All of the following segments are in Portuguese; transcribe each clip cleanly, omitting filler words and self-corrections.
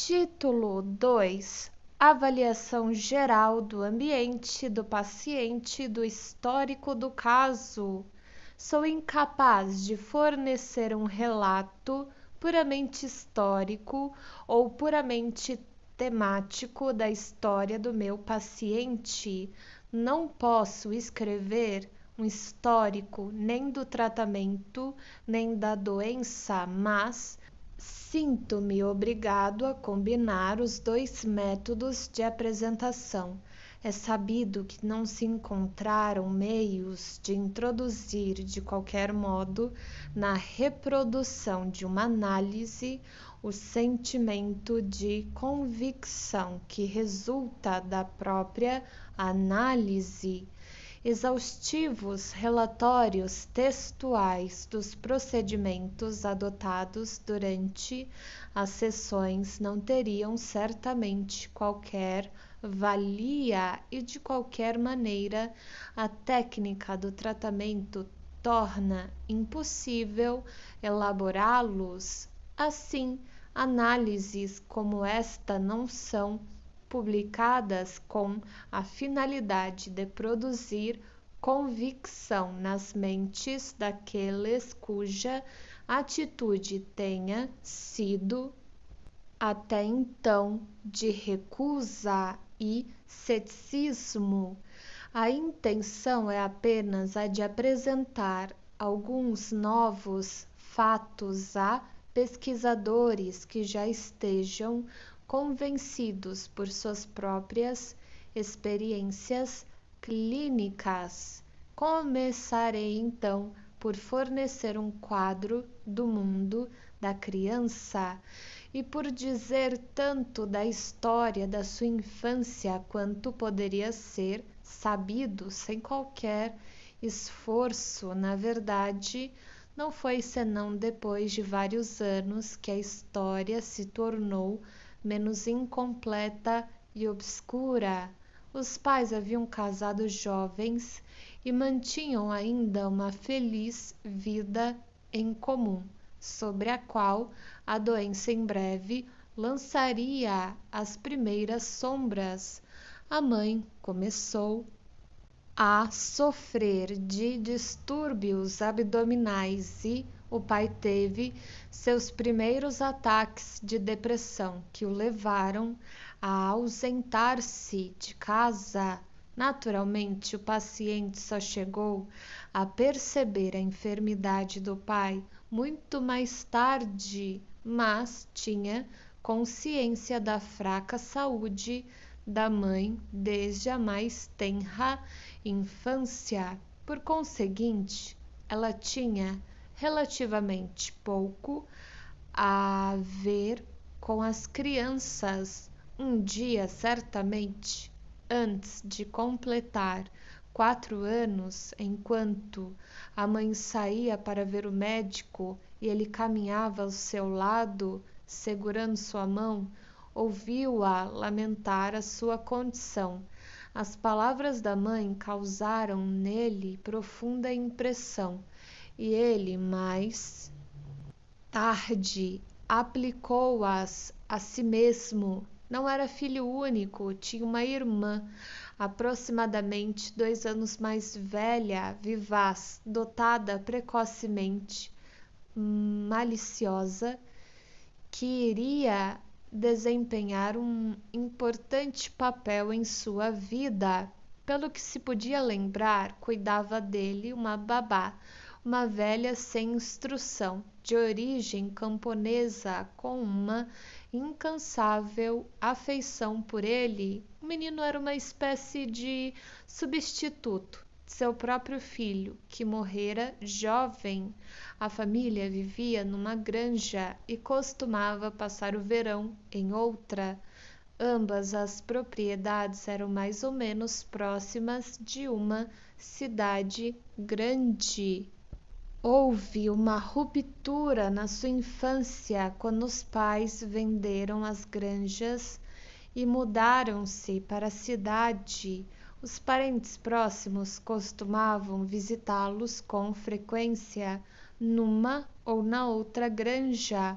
Título 2: Avaliação geral do ambiente do paciente e do histórico do caso. Sou incapaz de fornecer um relato puramente histórico ou puramente temático da história do meu paciente. Não posso escrever um histórico nem do tratamento, nem da doença, mas sinto-me obrigado a combinar os dois métodos de apresentação. É sabido que não se encontraram meios de introduzir de qualquer modo na reprodução de uma análise o sentimento de convicção que resulta da própria análise. Exaustivos relatórios textuais dos procedimentos adotados durante as sessões não teriam certamente qualquer valia e, de qualquer maneira, a técnica do tratamento torna impossível elaborá-los. Assim, análises como esta não são publicadas com a finalidade de produzir convicção nas mentes daqueles cuja atitude tenha sido até então de recusa e ceticismo. A intenção é apenas a de apresentar alguns novos fatos a pesquisadores que já estejam convencidos por suas próprias experiências clínicas. Começarei então por fornecer um quadro do mundo da criança e por dizer tanto da história da sua infância quanto poderia ser sabido sem qualquer esforço. Na verdade, não foi senão depois de vários anos que a história se tornou menos incompleta e obscura. Os pais haviam casado jovens e mantinham ainda uma feliz vida em comum, sobre a qual a doença em breve lançaria as primeiras sombras. A mãe começou a sofrer de distúrbios abdominais e o pai teve seus primeiros ataques de depressão, que o levaram a ausentar-se de casa. Naturalmente, o paciente só chegou a perceber a enfermidade do pai muito mais tarde, mas tinha consciência da fraca saúde da mãe desde a mais tenra infância. Por conseguinte, ela tinha relativamente pouco a ver com as crianças. Um dia, certamente, antes de completar 4 anos, enquanto a mãe saía para ver o médico e ele caminhava ao seu lado, segurando sua mão, ouviu-a lamentar a sua condição. As palavras da mãe causaram nele profunda impressão e ele, mais tarde, aplicou-as a si mesmo. Não era filho único, tinha uma irmã, aproximadamente 2 anos mais velha, vivaz, dotada precocemente, maliciosa, que iria desempenhar um importante papel em sua vida. Pelo que se podia lembrar, cuidava dele uma babá, uma velha sem instrução, de origem camponesa, com uma incansável afeição por ele. O menino era uma espécie de substituto de seu próprio filho, que morrera jovem. A família vivia numa granja e costumava passar o verão em outra. Ambas as propriedades eram mais ou menos próximas de uma cidade grande. Houve uma ruptura na sua infância quando os pais venderam as granjas e mudaram-se para a cidade. Os parentes próximos costumavam visitá-los com frequência numa ou na outra granja.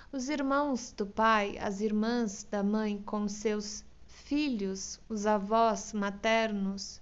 Os irmãos do pai, as irmãs da mãe com seus filhos, os avós maternos.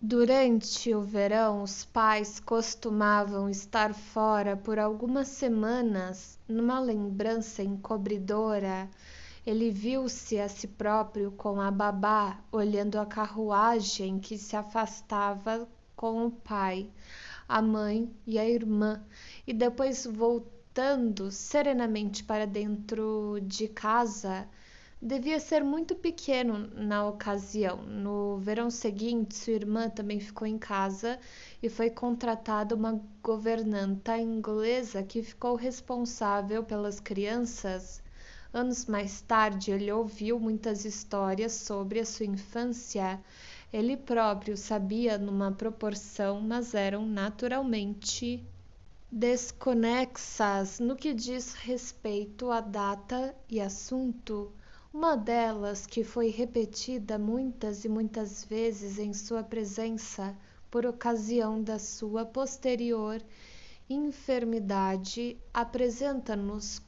Durante o verão, os pais costumavam estar fora por algumas semanas. Numa lembrança encobridora, ele viu-se a si próprio com a babá, olhando a carruagem que se afastava com o pai, a mãe e a irmã, e depois voltando serenamente para dentro de casa. Devia ser muito pequeno na ocasião. No verão seguinte, sua irmã também ficou em casa e foi contratada uma governanta inglesa que ficou responsável pelas crianças. Anos mais tarde, ele ouviu muitas histórias sobre a sua infância. Ele próprio sabia numa proporção, mas eram naturalmente desconexas no que diz respeito à data e assunto. Uma delas, que foi repetida muitas e muitas vezes em sua presença por ocasião da sua posterior enfermidade, apresenta-nos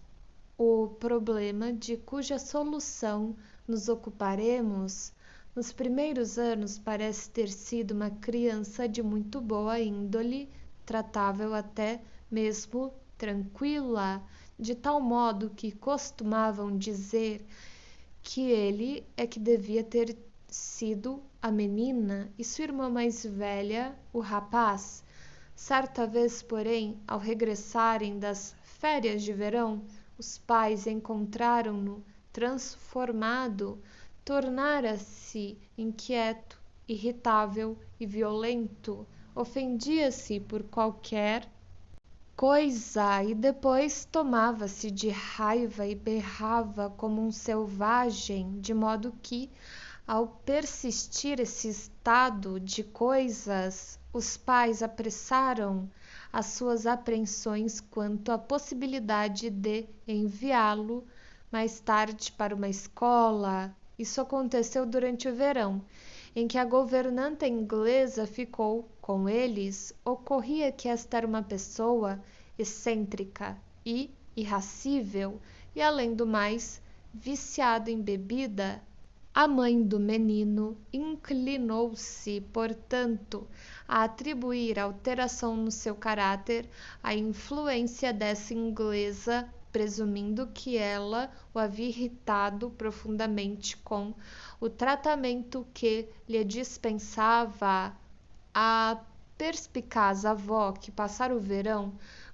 o problema de cuja solução nos ocuparemos. Nos primeiros anos parece ter sido uma criança de muito boa índole, tratável até mesmo tranquila, de tal modo que costumavam dizer que ele é que devia ter sido a menina e sua irmã mais velha o rapaz. Certa vez, porém, ao regressarem das férias de verão, os pais encontraram-no transformado, tornara-se inquieto, irritável e violento, ofendia-se por qualquer coisa e depois tomava-se de raiva e berrava como um selvagem, de modo que, ao persistir esse estado de coisas, os pais apressaram as suas apreensões quanto à possibilidade de enviá-lo mais tarde para uma escola. Isso aconteceu durante o verão, em que a governanta inglesa ficou com eles. Ocorria que esta era uma pessoa excêntrica e irascível e, além do mais, viciada em bebida. A mãe do menino inclinou-se, portanto, a atribuir a alteração no seu caráter à influência dessa inglesa, presumindo que ela o havia irritado profundamente com o tratamento que lhe dispensava. A perspicaz avó, que passara o verão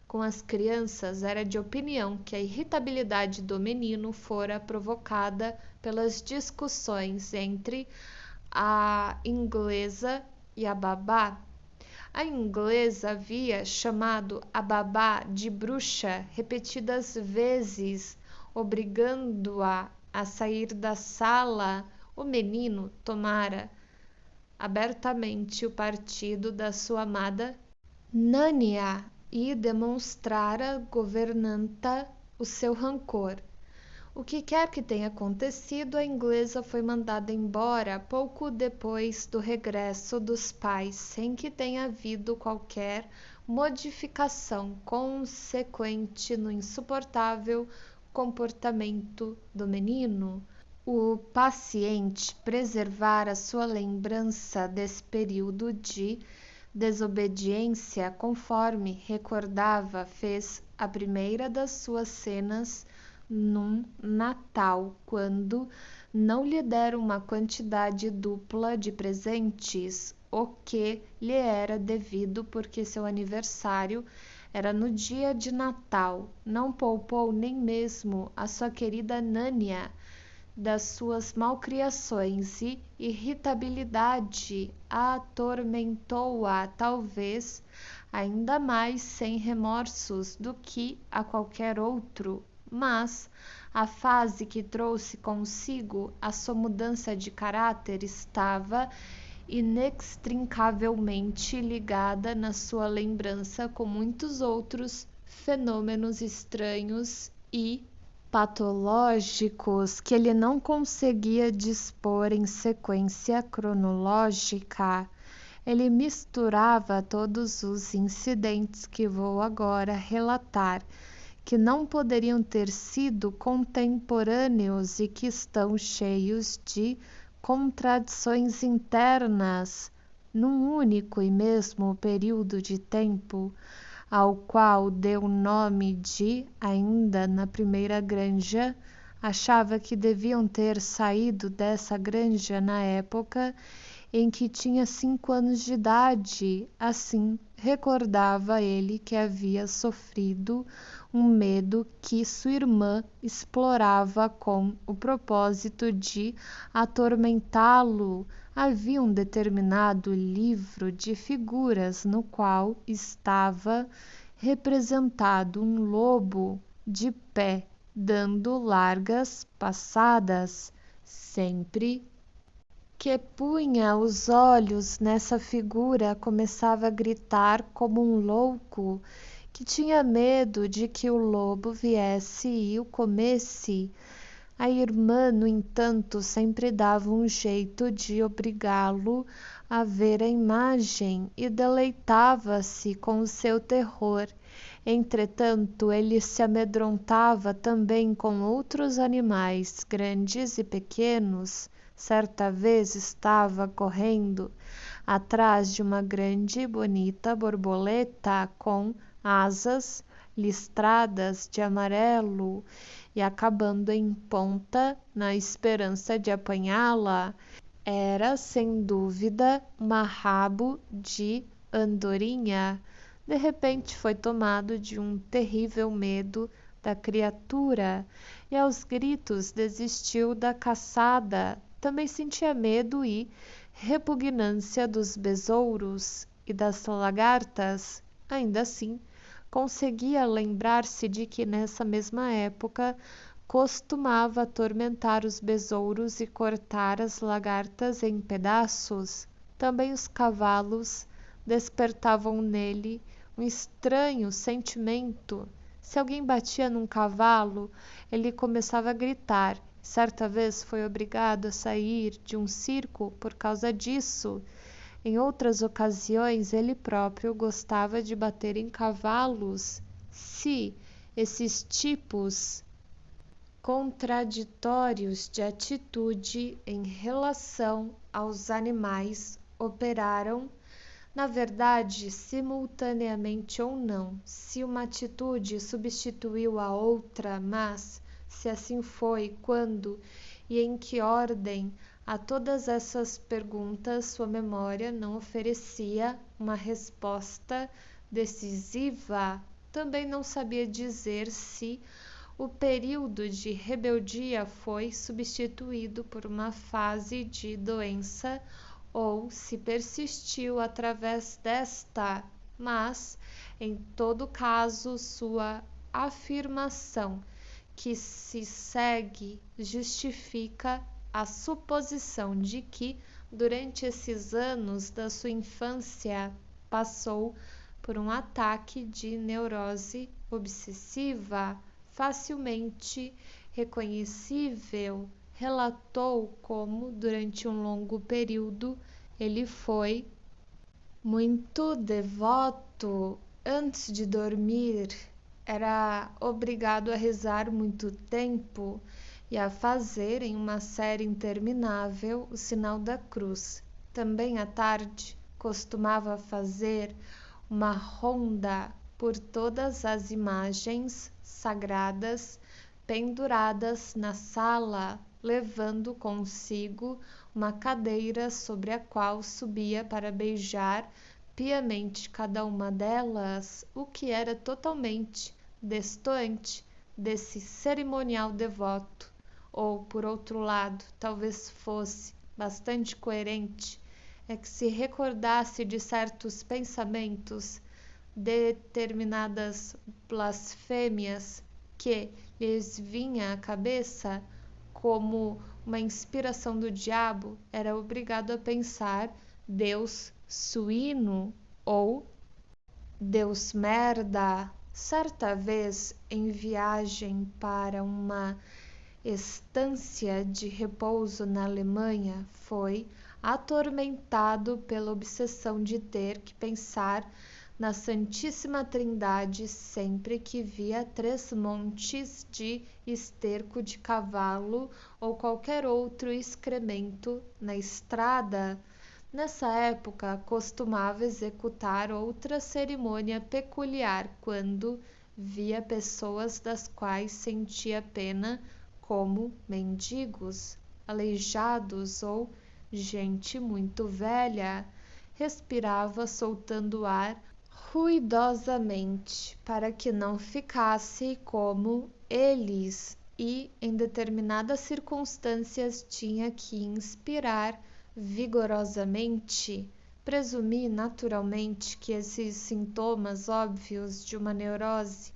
com as crianças, era de opinião que a irritabilidade do menino fora provocada pelas discussões entre a inglesa e a babá. A inglesa havia chamado a babá de bruxa repetidas vezes, obrigando-a a sair da sala. O menino tomara abertamente o partido da sua amada Nania e demonstrara à governanta o seu rancor. O que quer que tenha acontecido, a inglesa foi mandada embora pouco depois do regresso dos pais, sem que tenha havido qualquer modificação consequente no insuportável comportamento do menino. O paciente preservara sua lembrança desse período de desobediência, conforme recordava, fez a primeira das suas cenas num Natal, quando não lhe deram uma quantidade dupla de presentes, o que lhe era devido porque seu aniversário era no dia de Natal. Não poupou nem mesmo a sua querida Nania das suas malcriações e irritabilidade atormentou-a, talvez ainda mais sem remorsos do que a qualquer outro, mas a fase que trouxe consigo a sua mudança de caráter estava inextricavelmente ligada na sua lembrança com muitos outros fenômenos estranhos e patológicos que ele não conseguia dispor em sequência cronológica. Ele misturava todos os incidentes que vou agora relatar, que não poderiam ter sido contemporâneos e que estão cheios de contradições internas num único e mesmo período de tempo, ao qual deu o nome de, ainda na primeira granja, achava que deviam ter saído dessa granja na época em que tinha 5 anos de idade. Assim, recordava ele que havia sofrido um medo que sua irmã explorava com o propósito de atormentá-lo. Havia um determinado livro de figuras no qual estava representado um lobo de pé, dando largas passadas, sempre que punha os olhos nessa figura, começava a gritar como um louco, que tinha medo de que o lobo viesse e o comesse. A irmã, no entanto, sempre dava um jeito de obrigá-lo a ver a imagem e deleitava-se com o seu terror. Entretanto, ele se amedrontava também com outros animais, grandes e pequenos. Certa vez estava correndo atrás de uma grande e bonita borboleta com asas listradas de amarelo e acabando em ponta na esperança de apanhá-la. Era, sem dúvida, uma rabo de andorinha. De repente foi tomado de um terrível medo da criatura e aos gritos desistiu da caçada. Também sentia medo e repugnância dos besouros e das lagartas. Ainda assim, conseguia lembrar-se de que nessa mesma época costumava atormentar os besouros e cortar as lagartas em pedaços. Também os cavalos despertavam nele um estranho sentimento. Se alguém batia num cavalo, ele começava a gritar. Certa vez foi obrigado a sair de um circo por causa disso. Em outras ocasiões, ele próprio gostava de bater em cavalos. Se esses tipos contraditórios de atitude em relação aos animais operaram, na verdade, simultaneamente ou não, se uma atitude substituiu a outra, mas se assim foi, quando e em que ordem, a todas essas perguntas sua memória não oferecia uma resposta decisiva. Também não sabia dizer se o período de rebeldia foi substituído por uma fase de doença ou se persistiu através desta, mas, em todo caso, sua afirmação que se segue justifica a suposição de que, durante esses anos da sua infância, passou por um ataque de neurose obsessiva facilmente reconhecível. Relatou como, durante um longo período, ele foi muito devoto. Antes de dormir, era obrigado a rezar muito tempo e a fazer, em uma série interminável, o sinal da cruz. Também à tarde, costumava fazer uma ronda por todas as imagens sagradas penduradas na sala, levando consigo uma cadeira sobre a qual subia para beijar piamente cada uma delas, o que era totalmente destoante desse cerimonial devoto, ou, por outro lado, talvez fosse bastante coerente, é que se recordasse de certos pensamentos, determinadas blasfêmias que lhes vinha à cabeça como uma inspiração do diabo, era obrigado a pensar Deus suíno ou Deus merda. Certa vez, em viagem para uma estância de repouso na Alemanha, foi atormentado pela obsessão de ter que pensar na Santíssima Trindade sempre que via 3 montes de esterco de cavalo ou qualquer outro excremento na estrada. Nessa época, costumava executar outra cerimônia peculiar quando via pessoas das quais sentia pena, como mendigos, aleijados ou gente muito velha. Respirava soltando ar ruidosamente, para que não ficasse como eles, e em determinadas circunstâncias tinha que inspirar vigorosamente. Presumi naturalmente que esses sintomas óbvios de uma neurose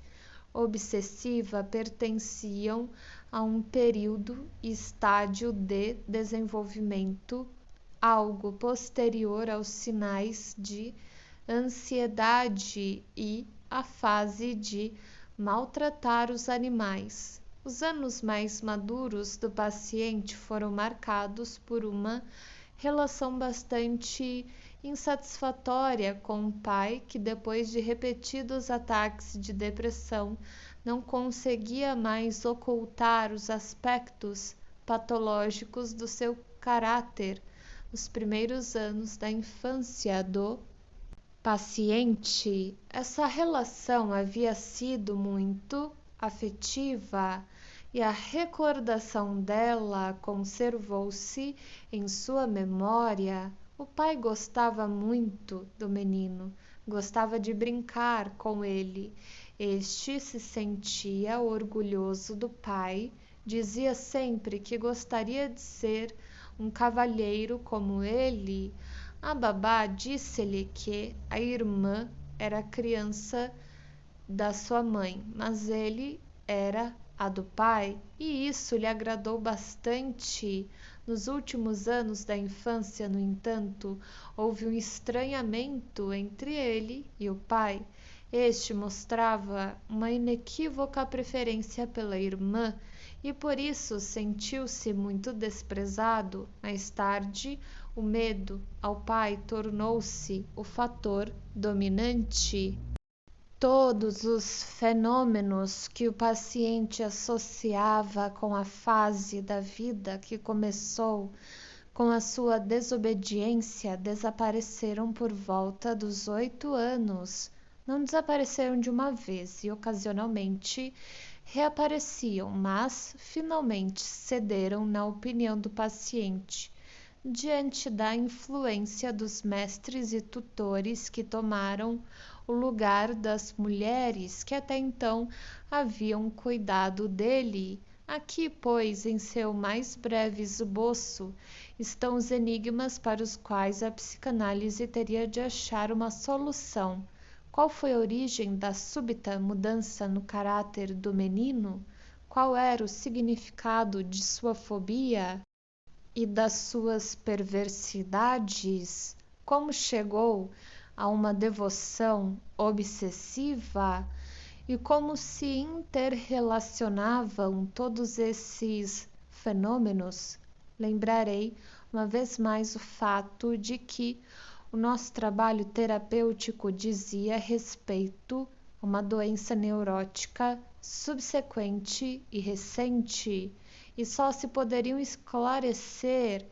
obsessiva pertenciam a um período e estágio de desenvolvimento algo posterior aos sinais de ansiedade e à fase de maltratar os animais. Os anos mais maduros do paciente foram marcados por uma relação bastante insatisfatória com o pai, que depois de repetidos ataques de depressão não conseguia mais ocultar os aspectos patológicos do seu caráter. Nos primeiros anos da infância do paciente, essa relação havia sido muito afetiva e a recordação dela conservou-se em sua memória. O pai gostava muito do menino, gostava de brincar com ele. Este se sentia orgulhoso do pai, dizia sempre que gostaria de ser um cavalheiro como ele. A babá disse-lhe que a irmã era a criança da sua mãe, mas ele era a do pai, e isso lhe agradou bastante. Nos últimos anos da infância, no entanto, houve um estranhamento entre ele e o pai. Este mostrava uma inequívoca preferência pela irmã e por isso sentiu-se muito desprezado. Mais tarde, o medo ao pai tornou-se o fator dominante. Todos os fenômenos que o paciente associava com a fase da vida que começou com a sua desobediência desapareceram por volta dos 8 anos. Não desapareceram de uma vez e ocasionalmente reapareciam, mas finalmente cederam na opinião do paciente, diante da influência dos mestres e tutores que tomaram o lugar das mulheres que até então haviam cuidado dele. Aqui, pois, em seu mais breve esboço, estão os enigmas para os quais a psicanálise teria de achar uma solução. Qual foi a origem da súbita mudança no caráter do menino? Qual era o significado de sua fobia e das suas perversidades? Como chegou a uma devoção obsessiva? E como se interrelacionavam todos esses fenômenos? Lembrarei uma vez mais o fato de que o nosso trabalho terapêutico dizia respeito a uma doença neurótica subsequente e recente, e só se poderiam esclarecer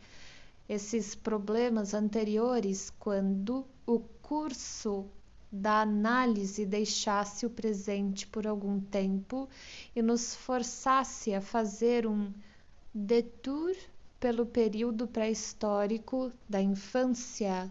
esses problemas anteriores quando o curso da análise deixasse o presente por algum tempo e nos forçasse a fazer um detour pelo período pré-histórico da infância.